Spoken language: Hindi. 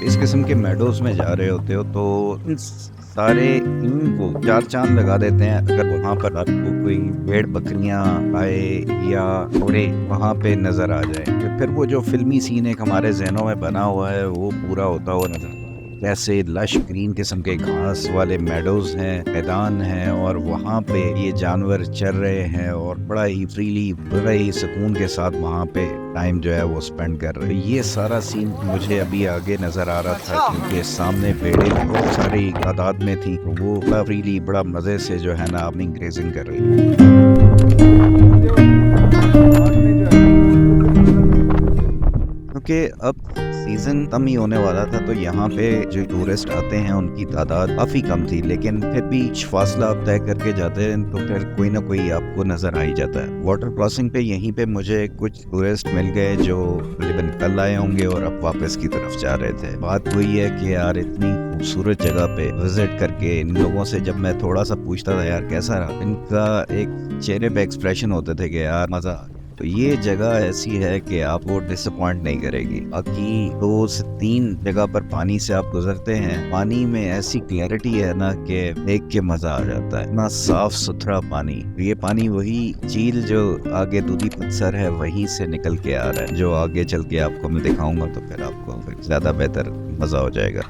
इस किस्म के मेडोज में जा रहे होते हो तो इन सारे थीम को चार चांद लगा देते हैं। अगर वहाँ पर आपको कोई भेड़ बकरियां आए या घोड़े वहाँ पे नजर आ जाए तो फिर वो जो फिल्मी सीन एक हमारे जहनों में बना हुआ है वो पूरा होता हुआ नजर आता है। जैसे लश ग्रीन किस्म के घास वाले मेडोज हैं, मैदान हैं, और वहाँ पे ये जानवर चर रहे हैं और बड़ा ही फ्रीली, बड़ा ही सुकून के साथ वहाँ पे टाइम जो है वो स्पेंड कर रहे हैं। ये सारा सीन मुझे अभी आगे नजर आ रहा था क्योंकि सामने भेड़ें बहुत सारी तादाद में थी, तो वो बड़ा फ्रीली, बड़ा मजे से जो है ना अपनी ग्रेजिंग कर रही थी। क्योंकि अब सीजन कम ही होने वाला था तो यहाँ पे जो टूरिस्ट आते हैं उनकी तादाद काफ़ी कम थी, लेकिन फिर भी फासला आप तय करके जाते हैं तो फिर कोई ना कोई आपको नज़र आ ही जाता है। वाटर क्रॉसिंग पे यहीं पे मुझे कुछ टूरिस्ट मिल गए जो तकरीबन कल आए होंगे और अब वापस की तरफ जा रहे थे। बात वही है कि यार इतनी खूबसूरत जगह पे विजिट करके इन लोगों से जब मैं थोड़ा सा पूछता था यार कैसा रहा, इनका एक चेहरे पे एक्सप्रेशन होते थे कि यार मज़ा आ गया। तो ये जगह ऐसी है कि आपको डिसअपॉइंट नहीं करेगी। बाकी 2 से 3 जगह पर पानी से आप गुजरते हैं, पानी में ऐसी क्लैरिटी है ना कि देख के मजा आ जाता है, इतना साफ सुथरा पानी। ये पानी वही झील जो आगे दूधी पत्थर है वहीं से निकल के आ रहा है, जो आगे चल के आपको मैं दिखाऊंगा तो फिर आपको ज्यादा बेहतर मजा हो जाएगा।